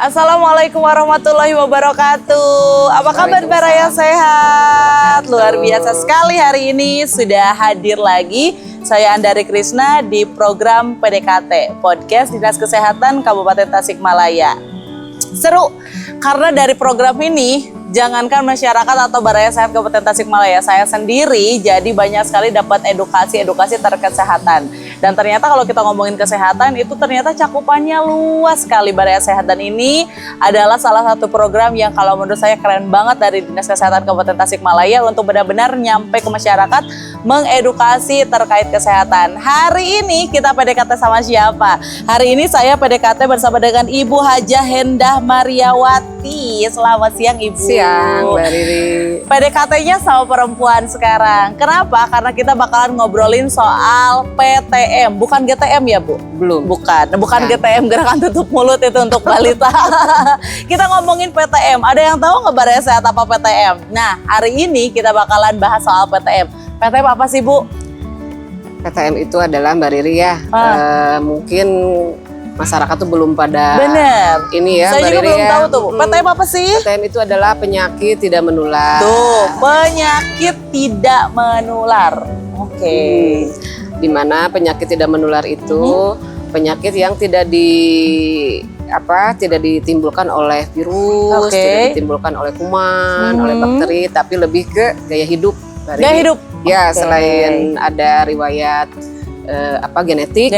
Assalamualaikum warahmatullahi wabarakatuh. Apa kabar Baraya, sehat? Luar biasa sekali hari ini sudah hadir lagi saya Andari Krisna di program PDKT, Podcast Dinas Kesehatan Kabupaten Tasikmalaya. Seru karena dari program ini jangankan masyarakat atau Baraya Sehat Kabupaten Tasikmalaya, saya sendiri jadi banyak sekali dapat edukasi terkait kesehatan. Dan ternyata kalau kita ngomongin kesehatan itu ternyata cakupannya luas sekali Baraya Sehat. Dan ini adalah salah satu program yang kalau menurut saya keren banget dari Dinas Kesehatan Kabupaten Tasikmalaya untuk benar-benar nyampe ke masyarakat mengedukasi terkait kesehatan. Hari ini kita PDKT sama siapa? Hari ini saya PDKT bersama dengan Ibu Hajah Hendah Mariawati. Selamat siang Ibu. Siang Mbak Riri. PDKT-nya sama perempuan sekarang. Kenapa? Karena kita bakalan ngobrolin soal PTM. Bukan GTM ya Bu? Belum. Bukan GTM, gerakan tutup mulut itu untuk balita. Kita ngomongin PTM. Ada yang tahu nggak Baraya Sehat apa PTM? Nah, hari ini kita bakalan bahas soal PTM. PTM apa sih Bu? PTM itu adalah Mbak Riri ya, mungkin masyarakat tuh belum pada Bener. Ini ya, saya Mbak juga Riri belum ya. tahu tuh Bu. PTM apa sih? PTM itu adalah penyakit tidak menular. Tuh, penyakit tidak menular. Oke. Dimana penyakit tidak menular itu penyakit yang tidak ditimbulkan oleh virus, tidak ditimbulkan oleh kuman, oleh bakteri, tapi lebih ke gaya hidup. Gaya hidup. Ya, selain ada riwayat genetik,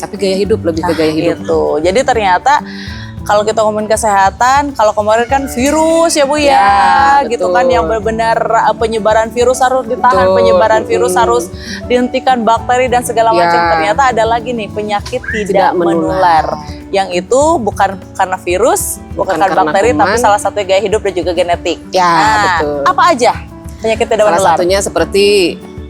tapi gaya hidup, lebih ke gaya hidup. Itu. Jadi ternyata kalau kita ngomongin kesehatan, kalau kemarin kan virus ya Bu ya, gitu kan yang benar-benar penyebaran virus harus ditahan, penyebaran virus harus dihentikan, bakteri dan segala macam. Ternyata ada lagi nih penyakit tidak menular. Yang itu bukan karena virus, bukan karena bakteri, kuman, tapi salah satunya gaya hidup dan juga genetik. Ya, betul. Apa aja penyakit tidak menular? Salah satunya seperti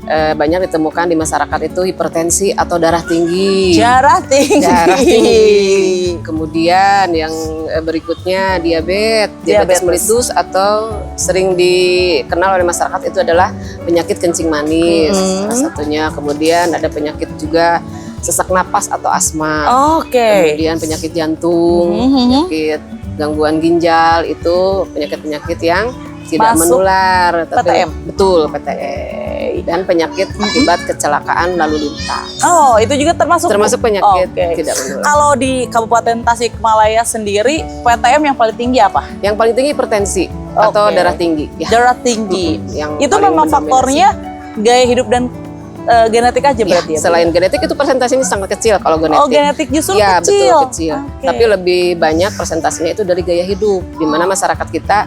banyak ditemukan di masyarakat itu hipertensi atau darah tinggi. Darah tinggi. Kemudian yang berikutnya diabetes mellitus atau sering dikenal oleh masyarakat itu adalah penyakit kencing manis. Salah satunya. Kemudian ada penyakit juga sesak napas atau asma. Kemudian penyakit jantung, penyakit gangguan ginjal, itu penyakit-penyakit yang tidak menular, tapi PTM. Betul, PTM. Dan penyakit akibat kecelakaan lalu lintas. Oh, itu juga termasuk penyakit tidak menular. Kalau di Kabupaten Tasikmalaya sendiri, PTM yang paling tinggi apa? Yang paling tinggi hipertensi atau darah tinggi. Ya. Darah tinggi. Yang itu memang faktornya gaya hidup dan genetik aja berarti ya? Selain genetik itu persentasenya sangat kecil kalau genetik. Oh, genetik justru ya, kecil? Betul, kecil. Tapi lebih banyak persentasenya itu dari gaya hidup. Di mana masyarakat kita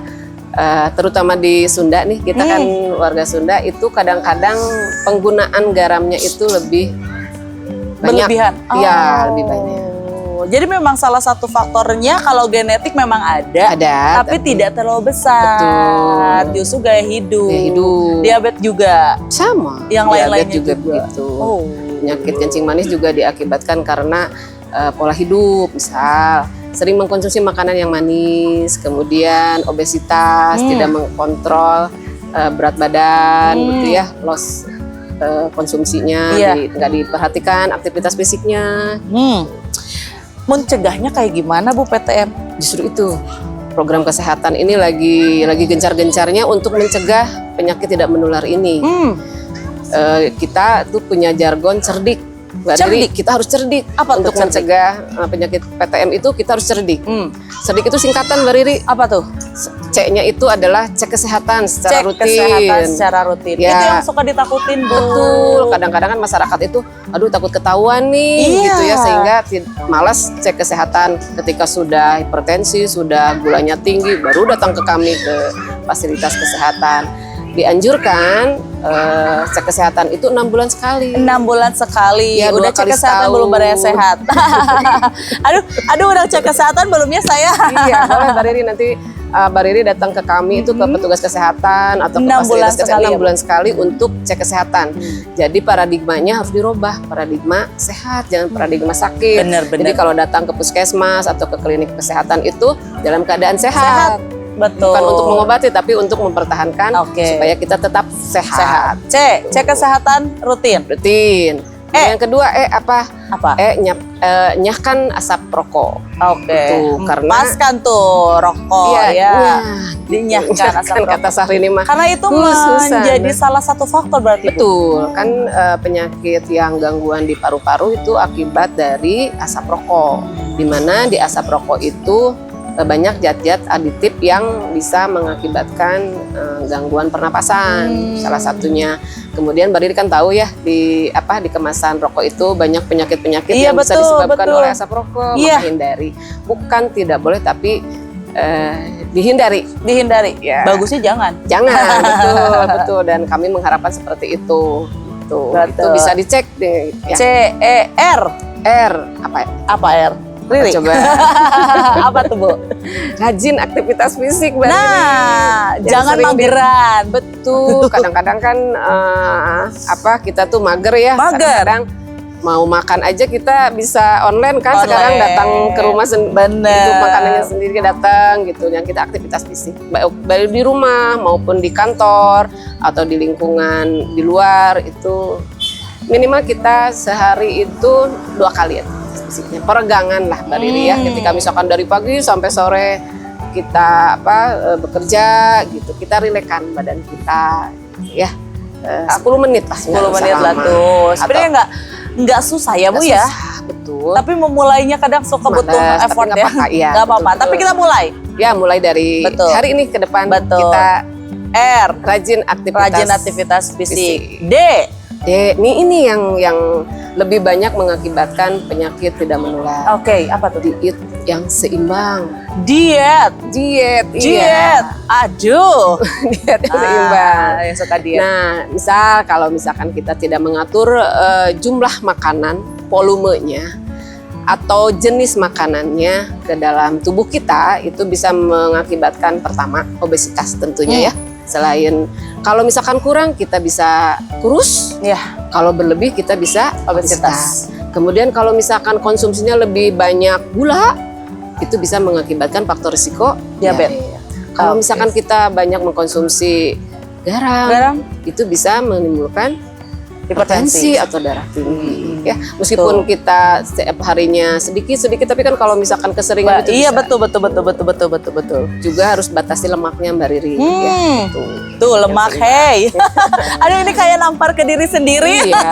terutama di Sunda nih, kita kan warga Sunda itu kadang-kadang penggunaan garamnya itu lebih banyak. Berlebihan? Iya, lebih banyak. Jadi memang salah satu faktornya kalau genetik memang ada tapi tidak terlalu besar. Betul. Justru gaya hidup. Diabetes juga? Sama. Yang lain-lainnya juga begitu. Penyakit kencing manis juga diakibatkan karena pola hidup, misal sering mengkonsumsi makanan yang manis, kemudian obesitas, tidak mengkontrol berat badan, gitu ya, loss konsumsinya, nggak diperhatikan aktivitas fisiknya. Mencegahnya kayak gimana Bu PTM? Justru itu program kesehatan ini lagi gencar-gencarnya untuk mencegah penyakit tidak menular ini. Kita tuh punya jargon cerdik. Cerdik, kita harus cerdik. Apa untuk mencegah penyakit PTM itu kita harus cerdik. Cerdik itu singkatan Mbak Riri. Apa tuh? C-nya itu adalah cek kesehatan secara rutin. Ya. Itu yang suka ditakutin Bu. Betul. Kadang-kadang kan masyarakat itu, aduh takut ketahuan nih, gitu ya, sehingga malas cek kesehatan. Ketika sudah hipertensi, sudah gulanya tinggi, baru datang ke kami ke fasilitas kesehatan. Dianjurkan cek kesehatan itu 6 bulan sekali. 6 bulan sekali. Ya, udah cek kesehatan belum Baraya Sehat. aduh udah cek kesehatan belumnya saya. Iya, boleh Mbak Riri nanti Mbak Riri datang ke kami itu ke petugas kesehatan atau ke fasilitas kesehatan 6 bulan sekali untuk cek kesehatan. Jadi paradigmanya harus dirubah, paradigma sehat, jangan paradigma sakit. Bener. Jadi kalau datang ke puskesmas atau ke klinik kesehatan itu dalam keadaan sehat. Betul. Bukan untuk mengobati, tapi untuk mempertahankan supaya kita tetap sehat. Cek kesehatan rutin. Yang kedua, Apa? Nyahkan asap rokok. Oke. Itu karena Lepaskan tuh rokok iya, ya. gitu. Dinyahkan asap rokok. Kata Syahrini mah. Karena itu Susah. menjadi salah satu faktor berarti. Bu? Betul, kan penyakit yang gangguan di paru-paru itu akibat dari asap rokok. Di mana di asap rokok itu banyak zat-zat aditif yang bisa mengakibatkan gangguan pernapasan. Salah satunya. Kemudian Mbak Riri kan tahu ya di kemasan rokok itu banyak penyakit-penyakit yang bisa disebabkan oleh asap rokok. Maka hindari. Bukan tidak boleh tapi dihindari. Ya. Bagusnya jangan. Betul. Dan kami mengharapkan seperti itu. Itu bisa dicek deh. Ya. CER. R Apa R? Riri. Coba. Apa tuh Bu? Rajin aktivitas fisik. Nah, jangan mageran. Betul. Kadang-kadang kan kita tuh mager ya. Kadang-kadang mau makan aja kita bisa online kan. Sekarang datang ke rumah itu makanannya sendiri datang gitu. Yang kita aktivitas fisik baik di rumah maupun di kantor atau di lingkungan di luar itu minimal kita sehari itu 2 kali ya fisiknya. Peregangan lah Mbak Riri ya. Ketika misalkan dari pagi sampai sore kita bekerja gitu, kita rilekkan badan kita ya. 10 menit lah. 10 menit lah tuh. Sebenarnya nggak susah ya Bu ya. Betul. Tapi memulainya kadang suka butuh effort ya. Nggak apa-apa. Tapi kita mulai. Ya mulai dari hari ini ke depan kita rajin aktivitas fisik. D ini yang lebih banyak mengakibatkan penyakit tidak menular. Oke, apa tuh? Diet yang seimbang. Diet. Iya. Aduh. Diet yang seimbang. Yang suka diet. Nah, kalau misalkan kita tidak mengatur jumlah makanan, volumenya, atau jenis makanannya ke dalam tubuh kita, itu bisa mengakibatkan pertama obesitas tentunya ya. Selain kalau misalkan kurang kita bisa kurus, kalau berlebih kita bisa obesitas. Kemudian kalau misalkan konsumsinya lebih banyak gula, itu bisa mengakibatkan faktor risiko diabetes. Kalau misalkan kita banyak mengkonsumsi garam, itu bisa menimbulkan hipertensi atau darah tinggi. Ya, meskipun kita setiap harinya sedikit, tapi kan kalau misalkan keseringan itu iya bisa. betul. Juga harus batasi lemaknya Mbak Riri. Ya, tuh lemak, hey. Aduh ini kayak nampar ke diri sendiri. Iya.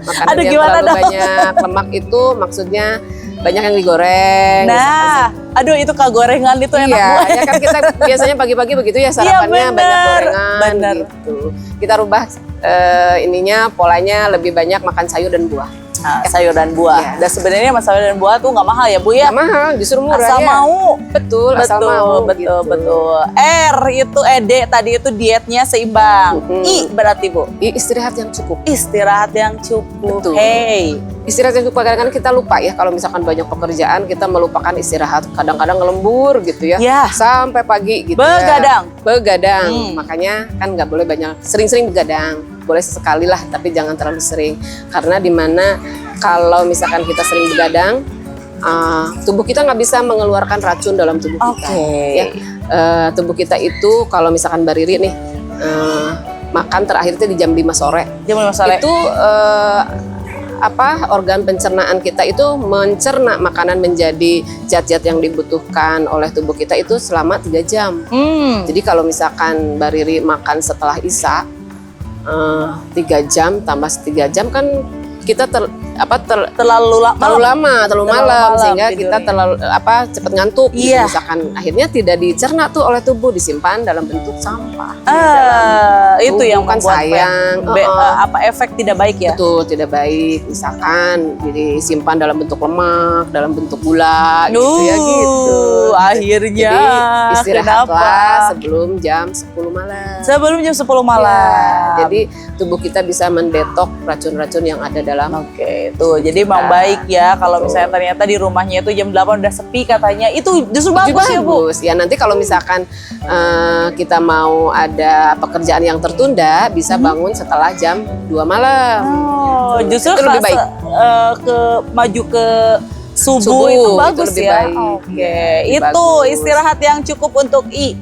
Makanan yang terlalu banyak lemak itu maksudnya banyak yang digoreng. Nah, aduh itu gorengan itu enak banget. Ya kan kita biasanya pagi-pagi begitu ya sarapannya banyak gorengan gitu. Kita rubah polanya lebih banyak makan sayur dan buah. Sayur dan buah. Dan sebenarnya sayur dan buah tuh nggak mahal ya Bu ya? Nggak mahal, justru murah asal ya. mau. Asal mau. Betul. R itu D tadi itu dietnya seimbang. I berarti Bu? I istirahat yang cukup. Betul. Hey. Istirahat yang cukup, kadang-kadang kita lupa ya kalau misalkan banyak pekerjaan kita melupakan istirahat. Kadang-kadang ngelembur gitu ya. Sampai pagi gitu Begadang. Makanya kan nggak boleh sering-sering begadang. Boleh sesekali lah, tapi jangan terlalu sering. Karena dimana kalau misalkan kita sering begadang, tubuh kita nggak bisa mengeluarkan racun dalam tubuh kita. Ya, tubuh kita itu kalau misalkan Mbak Riri nih makan terakhir itu di jam 5 sore. Itu organ pencernaan kita itu mencerna makanan menjadi zat-zat yang dibutuhkan oleh tubuh kita itu selama 3 jam. Jadi kalau misalkan Mbak Riri makan setelah Isya 3 jam tambah 3 jam kan kita terlalu malam sehingga kita terlalu cepat ngantuk. Gitu. Misalkan akhirnya tidak dicerna tuh oleh tubuh, disimpan dalam bentuk sampah. Itu yang kan sayang. Efek tidak baik ya? Betul, tidak baik. Misalkan disimpan dalam bentuk lemak, dalam bentuk gula, gitu. Akhirnya jadi istirahatlah sebelum jam 10 malam. Sebelum jam 10 malam. Ya, jadi tubuh kita bisa mendetok racun-racun yang ada dalam. Tuh, jadi memang baik ya kalau misalnya ternyata di rumahnya itu jam 8 udah sepi katanya, itu justru bagus ya Bu? Ya nanti kalau misalkan kita mau ada pekerjaan yang tertunda, bisa bangun setelah jam 2 malam. Justru itu lebih baik. Maju ke subuh itu bagus itu ya? Lebih itu bagus. Istirahat yang cukup untuk I.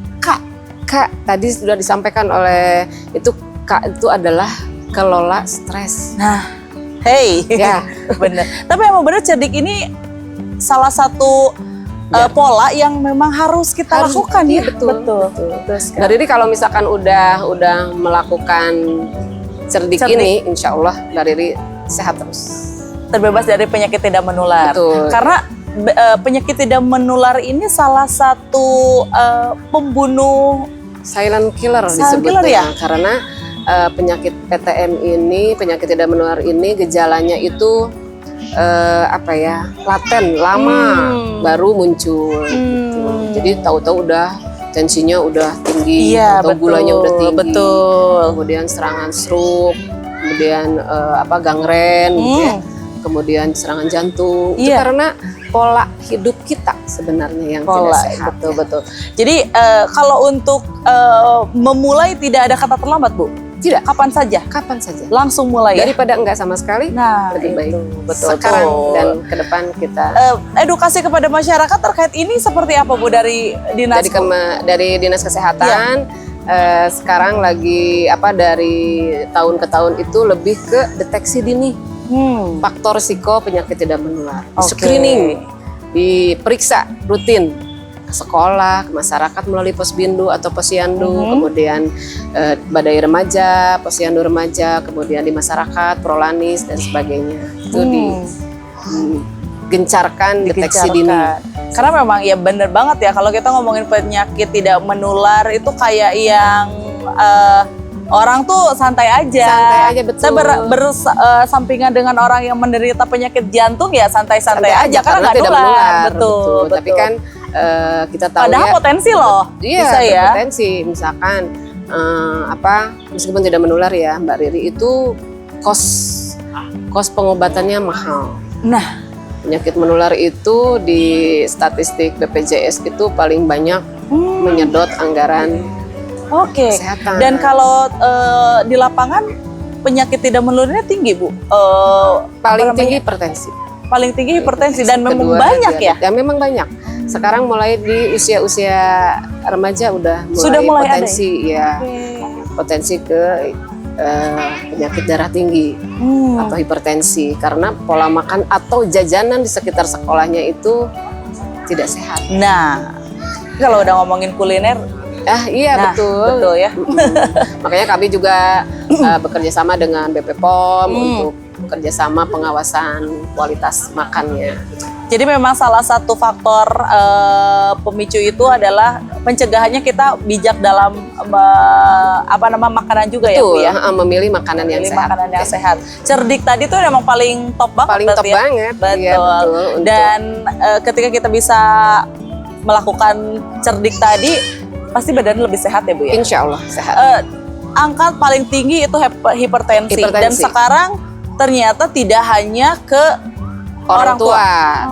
Kak, tadi sudah disampaikan oleh itu Kak itu adalah kelola stres. Hey, Ya. bener. Tapi emang bener cerdik ini salah satu pola yang memang harus kita lakukan ya. Betul. sekali. Mbak Riri kalau misalkan udah melakukan cerdik ini, insya Allah Mbak Riri sehat terus. Terbebas dari penyakit tidak menular. Betul. Karena penyakit tidak menular ini salah satu pembunuh Silent killer Silent disebutnya. killer ya? Karena penyakit PTM ini, penyakit tidak menular ini gejalanya itu laten, lama baru muncul. Gitu. Jadi tahu-tahu udah tensinya udah tinggi, atau gulanya udah tinggi. Betul. Kemudian serangan stroke, kemudian gangren gitu ya. Kemudian serangan jantung. Itu karena pola hidup kita sebenarnya yang tidak sehat. Betul. Jadi kalau untuk memulai tidak ada kata terlambat, Bu. Tidak. Kapan saja. Langsung mulai. Daripada enggak sama sekali, lebih baik. Betul. Sekarang dan ke depan kita. Edukasi kepada masyarakat terkait ini seperti apa, Bu, dari dinas? Dari dinas kesehatan. Sekarang lagi dari tahun ke tahun itu lebih ke deteksi dini. Faktor risiko penyakit tidak menular. Screening, diperiksa rutin ke sekolah, ke masyarakat melalui Posbindu atau Posyandu, kemudian Badai Remaja, Posyandu Remaja, kemudian di masyarakat, Prolanis dan sebagainya. Itu digencarkan deteksi dini. Karena memang ya bener banget ya kalau kita ngomongin penyakit tidak menular itu kayak yang orang tuh santai aja. Betul. Saya bersampingan dengan orang yang menderita penyakit jantung ya santai-santai aja karena nggak tidak menular. Betul. Tapi kan kita tahu padahal potensi loh. Iya, bisa ya. Potensi. Misalkan meskipun tidak menular ya, Mbak Riri, itu kos pengobatannya mahal. Nah, penyakit menular itu di statistik BPJS itu paling banyak menyedot anggaran kesehatan. Dan kalau di lapangan penyakit tidak menularnya tinggi, Bu. Paling tinggi hipertensi. Paling tinggi hipertensi dan memang banyak ya. Ya memang banyak. Sekarang mulai di usia-usia remaja sudah mulai potensi ya. Potensi ke penyakit darah tinggi atau hipertensi karena pola makan atau jajanan di sekitar sekolahnya itu tidak sehat. Nah, kalau udah ngomongin kuliner, betul ya. Makanya kami juga bekerja sama dengan BP POM untuk bekerja sama pengawasan kualitas makannya. Jadi memang salah satu faktor pemicu itu adalah pencegahannya kita bijak dalam makanan juga. Betul, ya, Bu ya. Memilih makanan yang sehat. Cerdik tadi tuh memang paling top banget. Paling top banget. Betul. Iya, betul. Dan ketika kita bisa melakukan cerdik tadi, pasti badan lebih sehat ya, Bu ya. Insya Allah sehat. Angka paling tinggi itu hipertensi. Dan sekarang ternyata tidak hanya ke orang tua.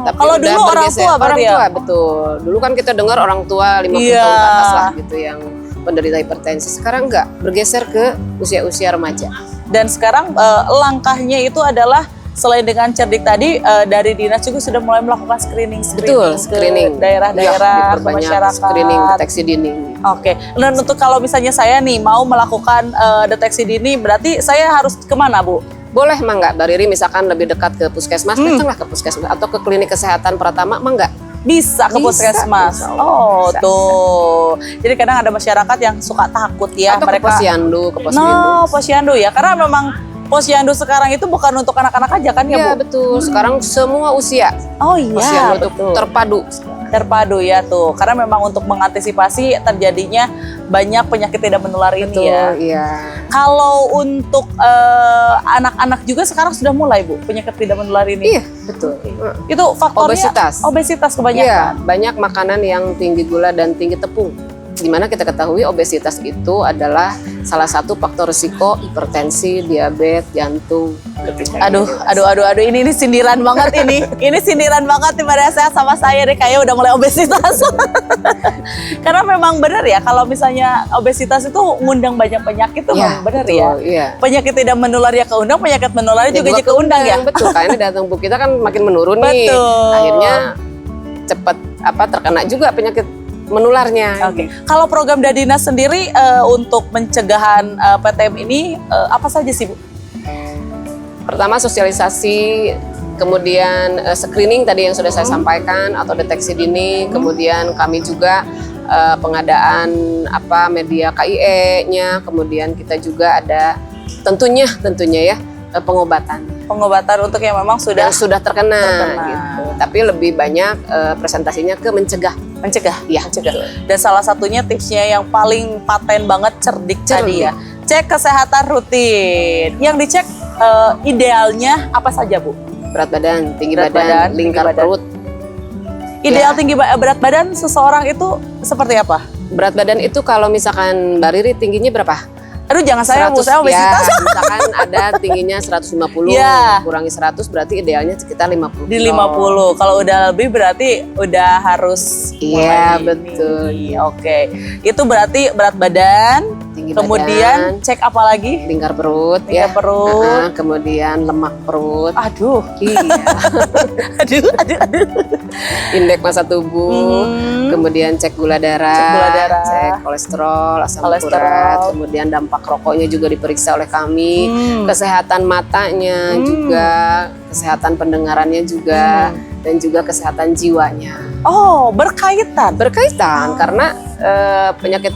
Tapi kalau dulu orang tua berarti ya? Betul. Dulu kan kita dengar orang tua 50 tahun ke atas lah gitu yang penderita hipertensi. Sekarang enggak, bergeser ke usia-usia remaja. Dan sekarang langkahnya itu adalah selain dengan cerdik tadi, dari dinas juga sudah mulai melakukan screening screening daerah-daerah, ke masyarakat. Screening deteksi dini. Oke. Dan untuk kalau misalnya saya nih mau melakukan deteksi dini, berarti saya harus kemana, Bu? Boleh mangga, Mbak Riri misalkan lebih dekat ke puskesmas, datanglah ke puskesmas atau ke klinik kesehatan Pratama, mangga. Bisa ke puskesmas. Bisa. Tuh. Jadi kadang ada masyarakat yang suka takut ya. Atau mereka ke posyandu, posyandu ya. Karena memang posyandu sekarang itu bukan untuk anak-anak aja kan ya, Bu? Iya, betul. Sekarang semua usia. Oh iya, posyandu betul. Terpadu ya tuh. Karena memang untuk mengantisipasi terjadinya banyak penyakit tidak menular ini ya. Iya. Kalau untuk anak-anak juga sekarang sudah mulai, Bu, penyakit tidak menular ini. Iya, betul. Itu faktornya obesitas kebanyakan. Iya, banyak makanan yang tinggi gula dan tinggi tepung. Dimana kita ketahui obesitas itu adalah salah satu faktor risiko hipertensi, diabetes, jantung. Aduh, ini sindiran banget ini. Ini sindiran banget nih pada saya sama saya deh, kayak udah mulai obesitas. Karena memang benar ya, kalau misalnya obesitas itu ngundang banyak penyakit tuh memang benar ya. Iya. Penyakit tidak menular ya keundang, penyakit menular juga keundang ya. Betul, karena daya tubuh kita kan makin menurun nih. Betul. Akhirnya cepat terkena juga penyakit menularnya. Oke. Kalau program dari dinas sendiri untuk pencegahan PTM ini apa saja sih, Bu? Pertama sosialisasi, kemudian screening tadi yang sudah saya sampaikan atau deteksi dini, kemudian kami juga pengadaan media KIE-nya, kemudian kita juga ada tentunya ya pengobatan untuk yang memang yang sudah terkena. Gitu. Tapi lebih banyak presentasinya ke mencegah. Ya, mencegah. Dan salah satunya tipsnya yang paling paten banget, cerdik tadi ya, cek kesehatan rutin. Yang dicek idealnya apa saja, Bu? Berat badan, tinggi Berat badan, badan, lingkar tinggi badan. perut. Ideal berat badan seseorang itu seperti apa? Berat badan itu kalau misalkan Mbak Riri tingginya berapa? Aduh, jangan saya 100, saya obesitas. ya, misalkan ada tingginya 150, Ya. kurangi 100 berarti idealnya sekitar 50 Di kilo. 50. Kalau udah lebih berarti udah harus Iya, mulai betul. ini. Oke. Itu berarti berat badan, Tinggi kemudian badan, cek apa lagi? lingkar perut, Lingkar ya. perut. Kemudian lemak perut. Aduh. Iya. Aduh. Indeks massa tubuh, kemudian cek gula darah, cek kolesterol, asam urat, kemudian dampak rokoknya juga diperiksa oleh kami, kesehatan matanya juga, kesehatan pendengarannya juga, dan juga kesehatan jiwanya. Oh, berkaitan. Berkaitan karena penyakit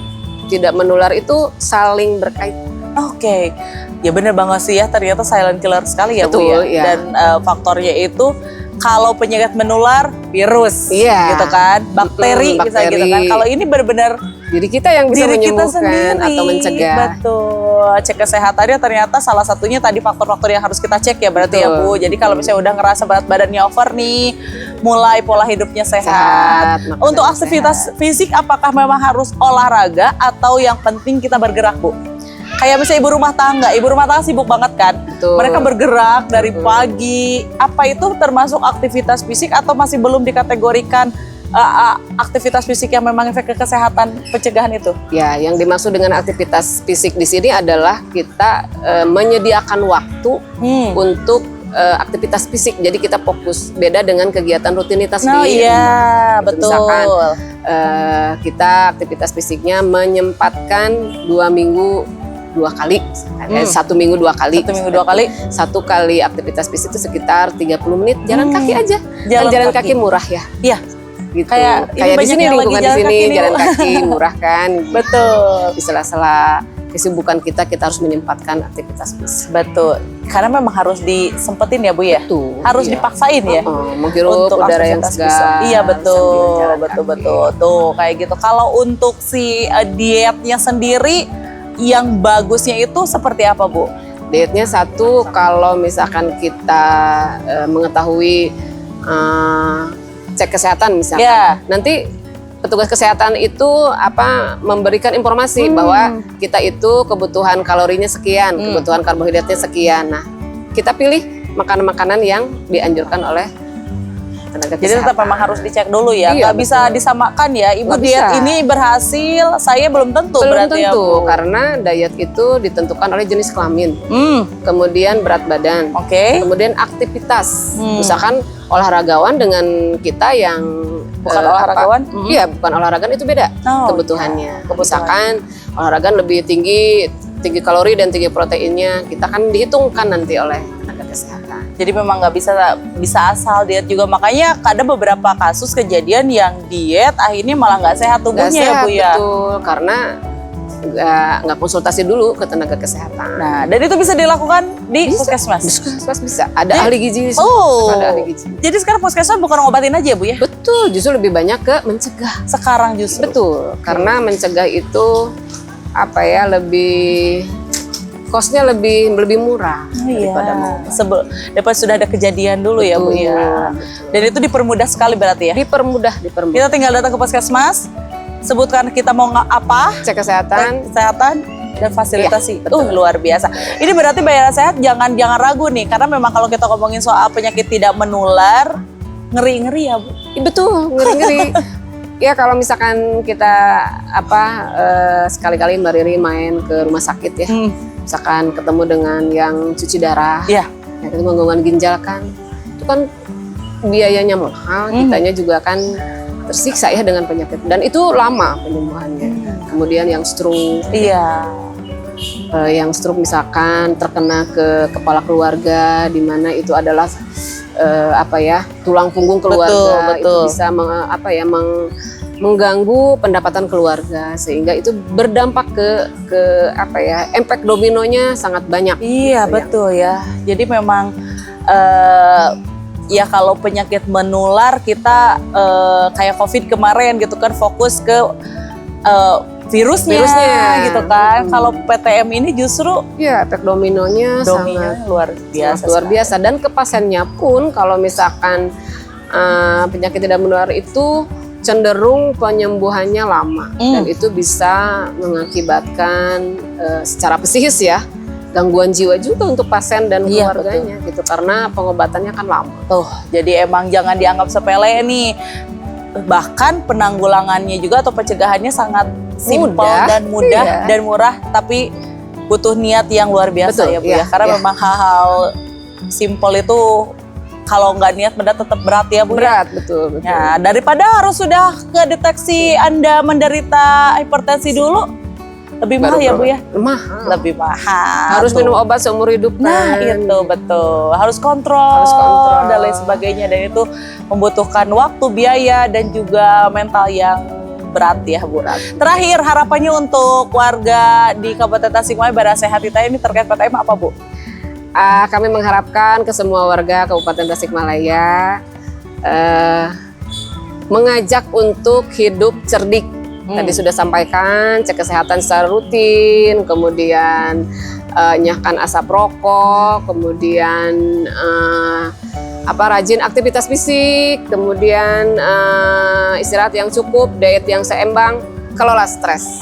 tidak menular itu saling berkaitan. Oke. Ya bener banget sih ya, ternyata silent killer sekali ya, Bu Betul, ya. ya. Dan faktornya itu kalau penyakit menular virus, Iya. gitu kan, bakteri, bisa bakteri. gitu kan. Kalau ini benar-benar Diri kita yang bisa diri kita menyembuhkan sendiri, atau mencegah. Betul. Cek kesehatannya ternyata salah satunya tadi faktor-faktor yang harus kita cek ya berarti ya, Bu. Jadi kalau misalnya udah ngerasa berat badannya over nih, mulai pola hidupnya sehat. Makan Untuk aktivitas fisik apakah memang harus olahraga atau yang penting kita bergerak, Bu? Kayak misalnya ibu rumah tangga sibuk banget kan. Betul. Mereka bergerak dari pagi. Apa itu termasuk aktivitas fisik atau masih belum dikategorikan aktivitas fisik yang memang efek ke kesehatan pencegahan itu? Ya, yang dimaksud dengan aktivitas fisik di sini adalah kita menyediakan waktu untuk aktivitas fisik. Jadi kita fokus, beda dengan kegiatan rutinitas Oh di iya, rumah. betul. Misalkan kita aktivitas fisiknya menyempatkan 2 minggu 2 kali, 1 minggu 2 kali. 1 minggu 2 kali. 1 kali aktivitas fisik itu sekitar 30 menit. Jalan kaki aja. Jalan kaki murah ya. Iya. Gitu. Kayak ini di banyak sini yang lagi lingkungan di jalan sini kaki nih, jalan Bu. kaki murah kan. Betul. Di sela-sela kesibukan kita harus menyempatkan aktivitas fisik. Betul. Karena memang harus disempetin ya, Bu ya. Betul, Harus iya. dipaksain ya. Menghirup Untuk udara yang aktivitas segar. Iya betul, sambil jalan betul. kaki. Tuh kayak gitu. Kalau untuk si dietnya sendiri, yang bagusnya itu seperti apa, Bu? Dietnya satu, kalau misalkan kita mengetahui cek kesehatan misalkan, Ya. nanti petugas kesehatan itu memberikan informasi bahwa kita itu kebutuhan kalorinya sekian, kebutuhan karbohidratnya sekian. Nah, kita pilih makanan-makanan yang dianjurkan oleh tenaga Jadi kesehatan. tetap memang harus dicek dulu ya. Iya, Nggak bisa betul. disamakan ya. Ibu Nggak diet bisa. ini berhasil, saya belum tentu Belum berarti ya, tentu, Bu. karena diet itu ditentukan oleh jenis kelamin, Hmm, kemudian berat badan, oke. kemudian aktivitas. Misalkan olahragawan dengan kita yang Bukan olahragawan? Iya, bukan olahragawan itu beda Oh, kebutuhannya. iya. Misalkan olahraga lebih tinggi kalori dan tinggi proteinnya, kita kan dihitungkan nanti oleh tenaga kesehatan. Jadi memang nggak bisa asal diet juga. Makanya ada beberapa kasus kejadian yang diet akhirnya malah nggak sehat Nggak tubuhnya ya, sehat, Bu ya. betul, karena nggak konsultasi dulu ke tenaga kesehatan. Nah, dan itu bisa dilakukan di Bisa. puskesmas. Puskesmas bisa. Ada ahli gizi. Oh, Ada ahli gizi. jadi sekarang puskesmas bukan ngobatin aja ya, Bu ya? Betul, justru lebih banyak ke mencegah. Sekarang justru. Betul, karena mencegah itu lebih cost-nya lebih murah Oh, iya. daripada mengobati. Daripada sudah ada kejadian dulu ya, Bu ya. Dan itu dipermudah sekali berarti ya. Dipermudah. Kita tinggal datang ke puskesmas, sebutkan kita mau apa, Cek kesehatan. kesehatan dan fasilitasi. Iya, betul. Luar biasa. Ini berarti Bayaran Sehat jangan ragu nih, karena memang kalau kita ngomongin soal penyakit tidak menular, ngeri-ngeri ya, Bu. Betul, ngeri-ngeri. Ya kalau misalkan kita sekali-kali Mbak Riri main ke rumah sakit ya, misalkan ketemu dengan yang cuci darah, Iya. ya ketemu gangguan ginjal kan, itu kan biayanya mahal, kitanya juga kan tersiksa ya dengan penyakit, dan itu lama penyembuhannya. Kemudian yang stroke, Iya. yang stroke misalkan terkena ke kepala keluarga, di mana itu adalah tulang punggung keluarga. Betul. Itu bisa mengganggu pendapatan keluarga, sehingga itu berdampak ke impact dominonya sangat banyak. Iya betul ya. Jadi memang ya kalau penyakit menular kita kayak COVID kemarin gitu kan fokus ke virusnya gitu kan. Kalau PTM ini justru ya efek dominonya sangat luar biasa. Dan ke pasiennya pun kalau misalkan penyakit tidak menular itu cenderung penyembuhannya lama dan itu bisa mengakibatkan secara psikis ya gangguan jiwa juga untuk pasien dan keluarganya gitu, karena pengobatannya kan lama. Jadi emang jangan dianggap sepele nih. Bahkan penanggulangannya juga atau pencegahannya sangat simpel dan mudah dan murah, tapi butuh niat yang luar biasa. Betul, ya Bu ya. Karena memang hal-hal simpel itu kalau nggak niat benar tetap berat ya Bu. Berat, betul. Nah, daripada harus sudah kedeteksi Anda menderita hipertensi dulu, lebih mahal ya Bu ya? Mahal. Lebih mahal. Harus minum obat seumur hidup kan. Nah itu betul. Harus kontrol dan lain sebagainya. Dan itu membutuhkan waktu, biaya, dan juga mental yang berat ya Bu. Terakhir harapannya untuk warga di Kabupaten Tasikmalaya Bara Sehat kita ini terkait PTM apa Bu? Kami mengharapkan ke semua warga Kabupaten Tasikmalaya mengajak untuk hidup cerdik. Tadi sudah sampaikan, cek kesehatan secara rutin, kemudian nyahkan asap rokok, kemudian rajin aktivitas fisik, kemudian istirahat yang cukup, diet yang seimbang, kelola stres.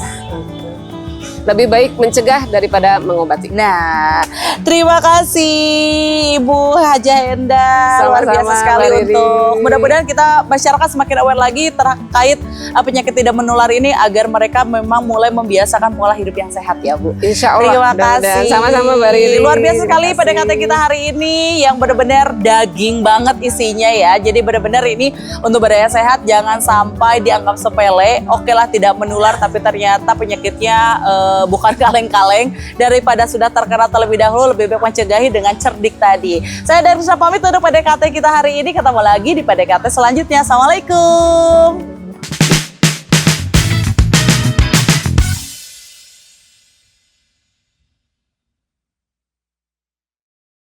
Lebih baik mencegah daripada mengobati. Nah, terima kasih Ibu Hajah Endah, luar biasa sekali untuk mudah-mudahan kita masyarakat semakin aware lagi terkait penyakit tidak menular ini agar mereka memang mulai membiasakan pola hidup yang sehat ya Bu. Insya Allah. Terima kasih. Sama-sama Mbak Riri. Luar biasa sekali PDKT kita hari ini yang benar-benar daging banget isinya ya. Jadi benar-benar ini untuk budaya sehat jangan sampai dianggap sepele. Oke lah tidak menular tapi ternyata penyakitnya bukan kaleng-kaleng. Daripada sudah terkena terlebih dahulu, lebih baik mencegahi dengan cerdik tadi. Saya dari Risna pamit untuk PDKT kita hari ini. Ketemu lagi di PDKT selanjutnya. Assalamualaikum.